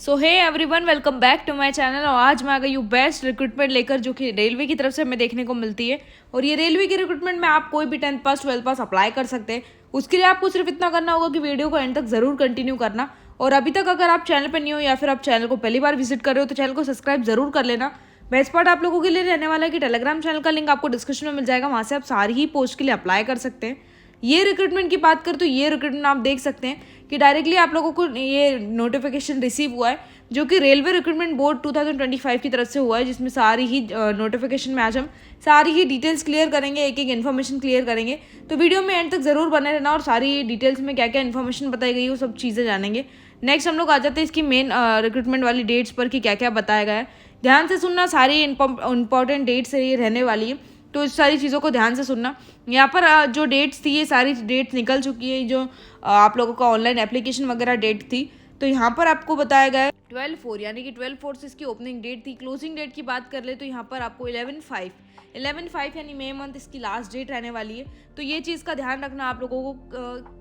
So hey everyone, welcome back to my channel. और आज मैं आ गई हूँ बेस्ट रिक्रूटमेंट लेकर, जो कि रेलवे की तरफ से हमें देखने को मिलती है। और ये रेलवे की रिक्रूटमेंट में आप कोई भी 10th पास 12th पास अप्लाई कर सकते हैं। उसके लिए आपको सिर्फ इतना करना होगा कि वीडियो को एंड तक जरूर कंटिन्यू करना। और अभी तक अगर आप चैनल पर नहीं हो या फिर आप चैनल को पहली बार विजिट कर रहे हो तो चैनल को सब्सक्राइब जरूर कर लेना। बेस्ट पार्ट आप लोगों के लिए रहने वाला है कि टेलीग्राम चैनल का लिंक आपको डिस्क्रिप्शन में मिल जाएगा, वहाँ से आप सारी ही पोस्ट के लिए अप्लाई कर सकते हैं। ये रिक्रूटमेंट की बात करें तो ये रिक्रूटमेंट आप देख सकते हैं कि डायरेक्टली आप लोगों को ये नोटिफिकेशन रिसीव हुआ है, जो कि रेलवे रिक्रूटमेंट बोर्ड 2025 की तरफ से हुआ है, जिसमें सारी ही नोटिफिकेशन में आज हम सारी ही डिटेल्स क्लियर करेंगे, एक एक इन्फॉर्मेशन क्लियर करेंगे। तो वीडियो में एंड तक ज़रूर बने रहना और सारी डिटेल्स में क्या क्या इन्फॉर्मेशन बताई गई है वो सब चीज़ें जानेंगे। नेक्स्ट हम लोग आ जाते हैं इसकी मेन रिक्रूटमेंट वाली डेट्स पर कि क्या क्या बताया गया है। ध्यान से सुनना, सारी इंपॉर्टेंट डेट्स ये रहने वाली है, तो इस सारी चीज़ों को ध्यान से सुनना। यहाँ पर जो डेट्स थी ये सारी डेट्स निकल चुकी है, जो आप लोगों का ऑनलाइन एप्लीकेशन वगैरह डेट थी। तो यहाँ पर आपको बताया गया है 12/4, यानी कि 12/4 से इसकी ओपनिंग डेट थी। क्लोजिंग डेट की बात कर ले तो यहाँ पर आपको 11/5 यानी मई मंथ इसकी लास्ट डेट रहने वाली है। तो ये चीज़ का ध्यान रखना आप लोगों को।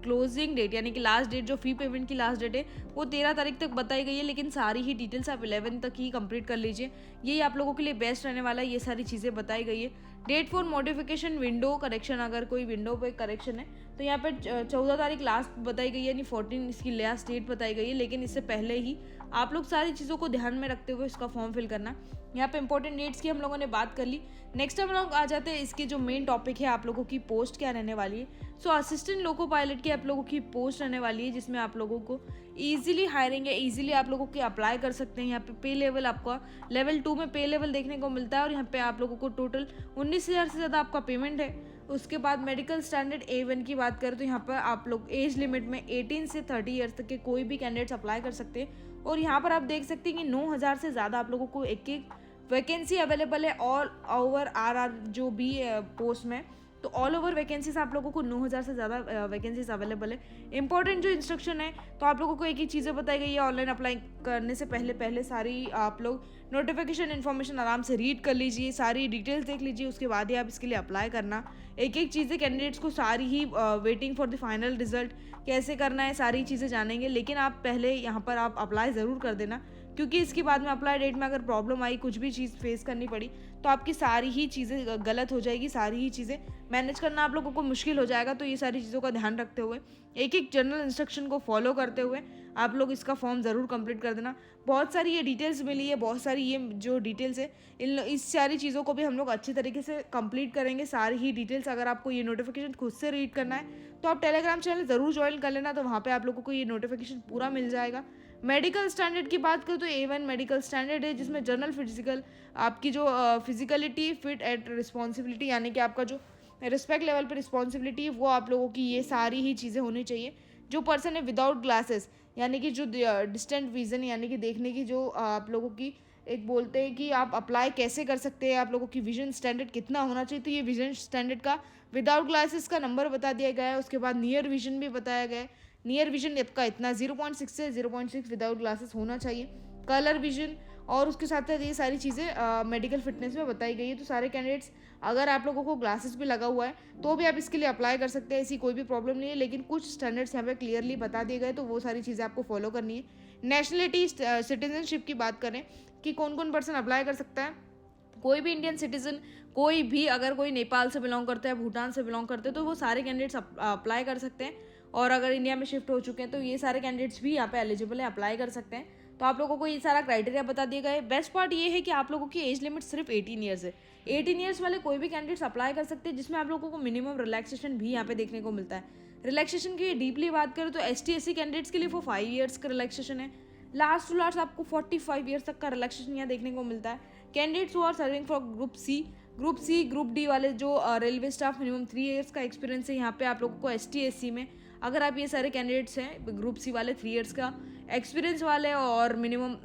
क्लोजिंग डेट यानी कि लास्ट डेट, जो फी पेमेंट की लास्ट डेट है वो 13 तारीख तक बताई गई है, लेकिन सारी ही डिटेल्स आप 11 तक ही कंप्लीट कर लीजिए। यही आप लोगों के लिए बेस्ट रहने वाला है, ये सारी चीज़ें बताई गई है। Date for modification window correction, अगर कोई विंडो पे करेक्शन है तो यहाँ पर 14 तारीख लास्ट बताई गई है, यानी 14 इसकी लास्ट डेट बताई गई है। लेकिन इससे पहले ही आप लोग सारी चीज़ों को ध्यान में रखते हुए इसका फॉर्म फिल करना। यहाँ पे इंपॉर्टेंट डेट्स की हम लोगों ने बात कर ली। नेक्स्ट हम लोग आ जाते हैं इसके जो मेन टॉपिक है, आप लोगों की पोस्ट क्या रहने वाली है। सो असिस्टेंट लोको पायलट की आप लोगों की पोस्ट रहने वाली है, जिसमें आप लोगों को ईजिली हायरिंग है, ईजिली आप लोगों के अप्लाई कर सकते हैं। यहाँ पे लेवल आपका लेवल 2 में पे लेवल देखने को मिलता है, और यहाँ पे आप लोगों को टोटल 19,000 से ज़्यादा आपका पेमेंट है। उसके बाद मेडिकल स्टैंडर्ड A1 की बात करें तो यहाँ पर आप लोग एज लिमिट में 18 से 30 ईयर्स तक के कोई भी कैंडिडेट्स अप्लाई कर सकते हैं। और यहाँ पर आप देख सकते हैं कि 9,000 से ज़्यादा आप लोगों को एक एक वैकेंसी अवेलेबल है ऑल ओवर RR जो भी पोस्ट में। तो ऑल ओवर वैकेंसीज आप लोगों को 9,000 से ज़्यादा वैकेंसीज अवेलेबल है। इंपॉर्टेंट जो इंस्ट्रक्शन है तो आप लोगों को एक ही चीज़ें बताई गई है, ऑनलाइन अप्लाई करने से पहले सारी आप लोग नोटिफिकेशन इन्फॉर्मेशन आराम से रीड कर लीजिए, सारी डिटेल्स देख लीजिए, उसके बाद ही आप इसके लिए अप्लाई करना। एक एक चीज़ें कैंडिडेट्स को सारी ही waiting for the final result कैसे करना है सारी चीज़ें जानेंगे। लेकिन आप पहले यहाँ पर आप अप्लाई ज़रूर कर देना, क्योंकि इसके बाद में अप्लाई डेट में अगर प्रॉब्लम आई, कुछ भी चीज़ फेस करनी पड़ी, तो आपकी सारी ही चीज़ें गलत हो जाएगी, सारी ही चीज़ें मैनेज करना आप लोगों को मुश्किल हो जाएगा। तो ये सारी चीज़ों का ध्यान रखते हुए, एक एक जनरल इंस्ट्रक्शन को फॉलो करते हुए आप लोग इसका फॉर्म ज़रूर कंप्लीट कर देना। बहुत सारी ये डिटेल्स मिली है, बहुत सारी ये जो डिटेल्स है, इस सारी चीज़ों को भी हम लोग अच्छी तरीके से कंप्लीट करेंगे। सारी ही डिटेल्स अगर आपको ये नोटिफिकेशन खुद से रीड करना है तो आप टेलीग्राम चैनल ज़रूर ज्वाइन कर लेना, तो वहाँ पे आप लोगों को ये नोटिफिकेशन पूरा मिल जाएगा। मेडिकल स्टैंडर्ड की बात करें तो A1 मेडिकल स्टैंडर्ड है, जिसमें जनरल फिजिकल आपकी जो फिजिकलिटी फिट एट रिस्पॉन्सिबिलिटी, यानी कि आपका जो रिस्पेक्ट लेवल पर रिस्पॉन्सिबिलिटी है वो आप लोगों की ये सारी ही चीज़ें होनी चाहिए। जो पर्सन है विदाउट ग्लासेस, यानी कि जो डिस्टेंट विजन यानी कि देखने की जो आप लोगों की एक बोलते हैं कि आप अप्लाई कैसे कर सकते हैं, आप लोगों की विजन स्टैंडर्ड कितना होना चाहिए, तो ये विजन स्टैंडर्ड का विदाउट ग्लासेस का नंबर बता दिया गया है। उसके बाद नियर विजन भी बताया गया है, नियर विजन आपका इतना 0.6 से 0.6 विदाउट ग्लासेस होना चाहिए। कलर विजन और उसके साथ साथ ये सारी चीज़ें मेडिकल फिटनेस में बताई गई है। तो सारे कैंडिडेट्स, अगर आप लोगों को ग्लासेस भी लगा हुआ है तो भी आप इसके लिए अप्लाई कर सकते हैं, ऐसी कोई भी प्रॉब्लम नहीं है। लेकिन कुछ स्टैंडर्ड्स यहाँ पे क्लियरली बता दिए गए, तो वो सारी चीज़ें आपको फॉलो करनी है। नेशनलिटी सिटीजनशिप की बात करें कि कौन कौन पर्सन अप्लाई कर सकता है, कोई भी इंडियन सिटीजन, कोई भी अगर कोई नेपाल से बिलोंग करता है, भूटान से बिलोंग करते हैं, तो वो सारे कैंडिडेट्स अप्लाई कर सकते हैं। और अगर इंडिया में शिफ्ट हो चुके हैं तो ये सारे कैंडिडेट्स भी यहाँ पे एलिजिबल है, अप्लाई कर सकते हैं। तो आप लोगों को ये सारा क्राइटेरिया बता दिया गया है। बेस्ट पार्ट ये है कि आप लोगों की एज लिमिट सिर्फ 18 ईयर्स है। 18 ईयर्स वाले कोई भी कैंडिडेट्स अप्लाई कर सकते हैं, जिसमें आप लोगों को मिनिमम रिलैक्सेशन भी यहाँ पे देखने को मिलता है। रिलैक्सेशन की डीपली बात करें तो ST/SC कैंडिडेट्स के लिए वो 5 ईयर्स का रिलैक्सेशन है। लास्ट टू लास्ट आपको 45 ईयर्स तक का रिलैक्सेशन यहाँ देखने को मिलता है। Candidates who are serving for group C group D वाले जो रेलवे स्टाफ मिनिमम 3 ईयर्स का एक्सपीरियंस है, यहाँ पे आप लोगों को ST/SC में अगर आप ये सारे कैंडिडेट्स हैं ग्रुप सी वाले 3 ईयर्स का एक्सपीरियंस वाले और मिनिमम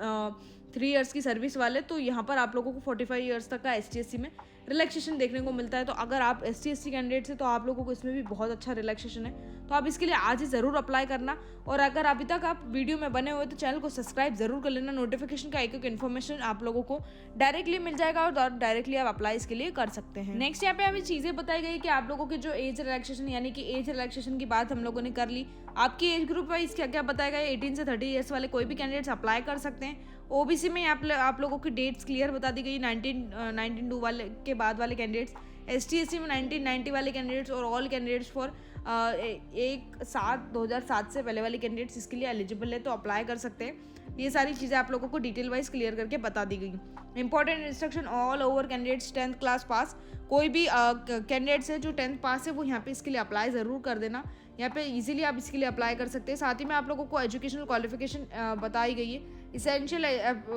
3 ईयर्स की सर्विस वाले, तो यहाँ पर आप लोगों को 45 ईयर्स तक का ST/SC में रिलैक्सेशन देखने को मिलता है। तो अगर आप ST/SC कैंडिडेट से तो आप लोगों को इसमें भी बहुत अच्छा रिलैक्सेशन है। तो आप इसके लिए आज ही ज़रूर अप्लाई करना। और अगर अभी तक आप वीडियो में बने हुए तो चैनल को सब्सक्राइब जरूर कर लेना। नोटिफिकेशन का एक इन्फॉर्मेशन आप लोगों को डायरेक्टली मिल जाएगा और डायरेक्टली आप अप्लाई इसके लिए कर सकते हैं। नेक्स्ट यहाँ पे हमें चीज़ें बताई गई कि आप लोगों के जो एज रिलैक्सेशन यानी कि एज रिलैक्सेशन की बात हम लोगों ने कर ली। आपकी एज ग्रुप वाइज क्या क्या बताया गया, 18 से 30 ईयर्स वाले कोई भी कैंडिडेट्स अप्लाई कर सकते हैं। OBC में आप लोगों की डेट्स क्लियर बता दी गई, 1992 वाले के बाद वाले कैंडिडेट्स, ST/SC में 1990 वाले कैंडिडेट्स और ऑल कैंडिडेट्स फॉर 1/7/2007 से पहले वाले कैंडिडेट्स इसके लिए एलिजिबल है, तो अप्लाई कर सकते हैं। ये सारी चीज़ें आप लोगों को डिटेल वाइज क्लियर करके बता दी गई। Important instruction, all over candidates 10th class pass, कोई भी कैंडिडेट्स है जो 10th पास है वो यहाँ पे इसके लिए अप्लाई ज़रूर कर देना। यहाँ पे इजीली आप इसके लिए अप्लाई कर सकते हैं। साथ ही में आप लोगों को एजुकेशनल क्वालिफिकेशन बताई गई है। इसेंशियल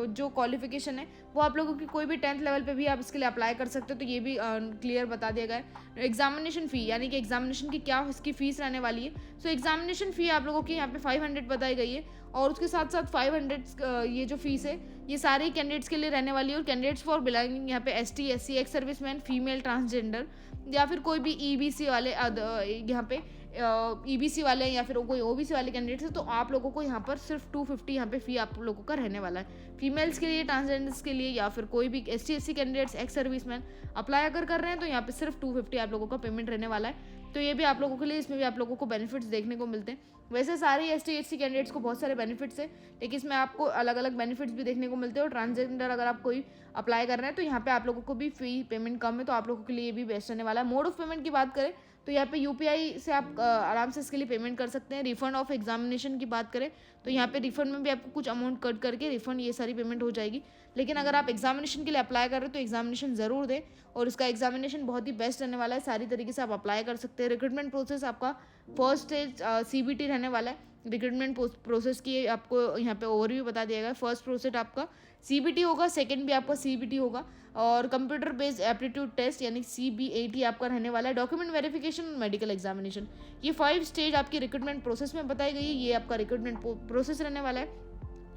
जो क्वालिफिकेशन है वो आप लोगों की कोई भी 10th लेवल पे भी आप इसके लिए अप्लाई कर सकते हो, तो ये भी क्लियर बता दिया गया है। एग्जामिनेशन फ़ी यानी कि एग्जामिनेशन की क्या इसकी फ़ीस रहने वाली है। सो एग्जामिनेशन फ़ी आप लोगों की यहाँ पे 500 बताई गई है और उसके साथ साथ 500 ये जो फीस है ये सारे कैंडिडेट्स के लिए रहने वाली है। और कैंडिडेट्स फॉर बिलोंगिंग यहाँ पे ST/SC, ex serviceman, female, transgender या फिर कोई भी EBC वाले यहाँ पे EBC वाले या फिर कोई OBC वाले कैंडिडेट्स है तो आप लोगों को यहाँ पर सिर्फ 250 यहाँ पे फ़ी आप लोगों का रहने वाला है। फीमेल्स के लिए, ट्रांसजेंडर्स के लिए या फिर कोई भी ST/SC candidates, ex serviceman apply अगर कर रहे हैं तो यहाँ पे सिर्फ 250 आप लोगों का पेमेंट रहने वाला है। तो ये भी आप लोगों के लिए, इसमें भी आप लोगों को बेनिफिट्स देखने को मिलते हैं। वैसे सारे ST/SC कैंडिडेट्स को बहुत सारे बेनिफिट्स है, लेकिन इसमें आपको अलग अलग बेनिफिट्स भी देखने को मिलते हैं। और ट्रांसजेंडर अगर आप कोई अप्लाई कर रहे हैं तो यहाँ पे आप लोगों को भी फी पेमेंट कम है, तो आप लोगों के लिए ये भी बेस्ट रहने वाला है। मोड ऑफ पेमेंट की बात करें तो यहाँ पे UPI से आप आराम से इसके लिए पेमेंट कर सकते हैं। रिफंड ऑफ एग्जामिनेशन की बात करें तो यहाँ पे रिफंड में भी आपको कुछ अमाउंट कट करके रिफंड ये सारी पेमेंट हो जाएगी। लेकिन अगर आप एग्जामिनेशन के लिए अप्लाई कर रहे हो तो एग्जामिनेशन ज़रूर दें और इसका एग्जामिनेशन बहुत ही बेस्ट रहने वाला है। सारी तरीके से आप अप्लाई कर सकते हैं। रिक्रूटमेंट प्रोसेस आपका फर्स्ट स्टेज CBT रहने वाला है। रिक्रूटमेंट प्रोसेस की आपको यहाँ पे ओवरव्यू बता दिया गया है। फर्स्ट प्रोसेस आपका CBT होगा, सेकंड भी आपका CBT होगा और कंप्यूटर बेस्ड एप्टीट्यूड टेस्ट यानी CBAT आपका रहने वाला है। डॉक्यूमेंट वेरिफिकेशन, मेडिकल एग्जामिनेशन, ये 5 स्टेज आपकी रिक्रूटमेंट प्रोसेस में बताई गई है। ये आपका रिक्रूटमेंट प्रोसेस रहने वाला है।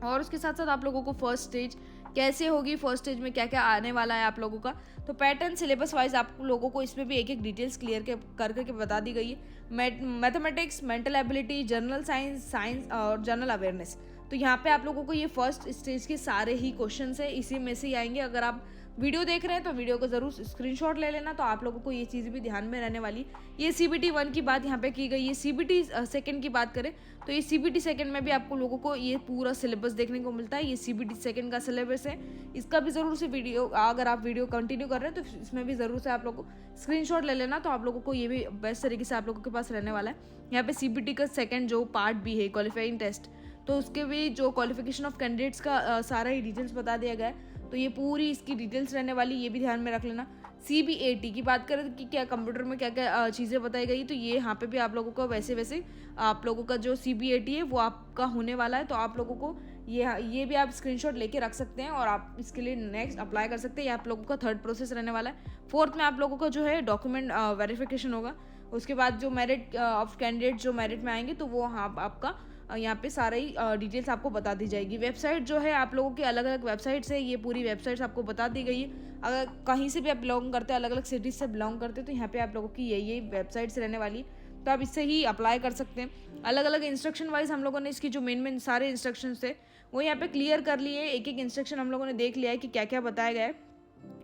और उसके साथ साथ आप लोगों को फर्स्ट स्टेज कैसे होगी, फर्स्ट स्टेज में क्या क्या आने वाला है आप लोगों का, तो पैटर्न सिलेबस वाइज आप लोगों को इसमें भी एक एक डिटेल्स क्लियर करके बता दी गई है। Mathematics, mental ability, general science और जनरल अवेयरनेस। तो यहाँ पे आप लोगों को ये फर्स्ट स्टेज के सारे ही क्वेश्चंस है, इसी में से ही आएंगे। अगर आप वीडियो देख रहे हैं तो वीडियो को ज़रूर स्क्रीनशॉट ले लेना, तो आप लोगों को ये चीज़ भी ध्यान में रहने वाली। ये CBT 1 की बात यहाँ पे की गई है। CBT 2 की बात करें तो ये CBT 2 में भी आपको लोगों को ये पूरा सिलेबस देखने को मिलता है। ये CBT 2 का सिलेबस है, इसका भी ज़रूर से वीडियो, अगर आप वीडियो कंटिन्यू कर रहे हैं तो इसमें भी ज़रूर से आप लोग को स्क्रीनशॉट ले लेना, तो आप लोगों को ये भी बेस्ट तरीके से आप लोगों के पास रहने वाला है। यहाँ पे CBT का 2 जो पार्ट भी है क्वालिफाइंग टेस्ट, तो उसके भी जो क्वालिफिकेशन ऑफ कैंडिडेट्स का सारा ही डिटेल्स बता दिया गया है, तो ये पूरी इसकी डिटेल्स रहने वाली, ये भी ध्यान में रख लेना। CBAT की बात करें कि क्या कंप्यूटर में क्या क्या चीज़ें बताई गई, तो ये यहाँ पे भी आप लोगों को वैसे आप लोगों का जो CBAT है वो आपका होने वाला है, तो आप लोगों को ये भी आप स्क्रीनशॉट लेके रख सकते हैं और आप इसके लिए नेक्स्ट अप्लाई कर सकते हैं। ये आप लोगों का 3rd प्रोसेस रहने वाला है। 4th में आप लोगों का जो है डॉक्यूमेंट वेरिफिकेशन होगा। उसके बाद जो मेरिट ऑफ कैंडिडेट जो मेरिट में आएंगे तो वो हाँ आपका यहाँ पे सारा ही डिटेल्स आपको बता दी जाएगी। वेबसाइट जो है आप लोगों की अलग अलग वेबसाइट्स है, ये पूरी वेबसाइट्स आपको बता दी गई है। अगर कहीं से भी आप बिलोंग करते हैं, अलग अलग सिटीज़ से बिलोंग करते हैं, तो यहाँ पे आप लोगों की यही वेबसाइट्स रहने वाली है, तो आप इससे ही अप्लाई कर सकते हैं। अलग अलग इंस्ट्रक्शन वाइज हम लोगों ने इसकी जो मेन सारे इंस्ट्रक्शन थे वो यहाँ पे क्लियर कर लिए। एक एक इंस्ट्रक्शन हम लोगों ने देख लिया है कि क्या क्या बताया गया है।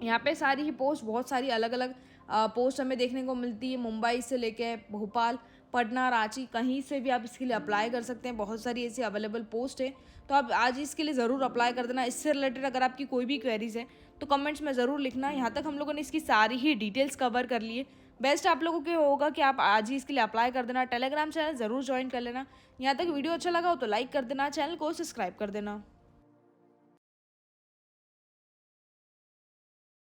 यहाँ पे सारी ही पोस्ट, बहुत सारी अलग अलग पोस्ट हमें देखने को मिलती है। मुंबई से लेके भोपाल, पटना, रांची, कहीं से भी आप इसके लिए अप्लाई कर सकते हैं। बहुत सारी ऐसी अवेलेबल पोस्ट है, तो आप आज इसके लिए ज़रूर अप्लाई कर देना। इससे रिलेटेड अगर आपकी कोई भी क्वेरीज है तो कमेंट्स में ज़रूर लिखना। यहाँ तक हम लोगों ने इसकी सारी ही डिटेल्स कवर कर लिए। बेस्ट आप लोगों के होगा कि आप आज ही इसके लिए अप्लाई कर देना। टेलीग्राम चैनल ज़रूर ज्वाइन कर लेना। यहाँ तक वीडियो अच्छा लगा हो तो लाइक कर देना, चैनल को सब्सक्राइब कर देना।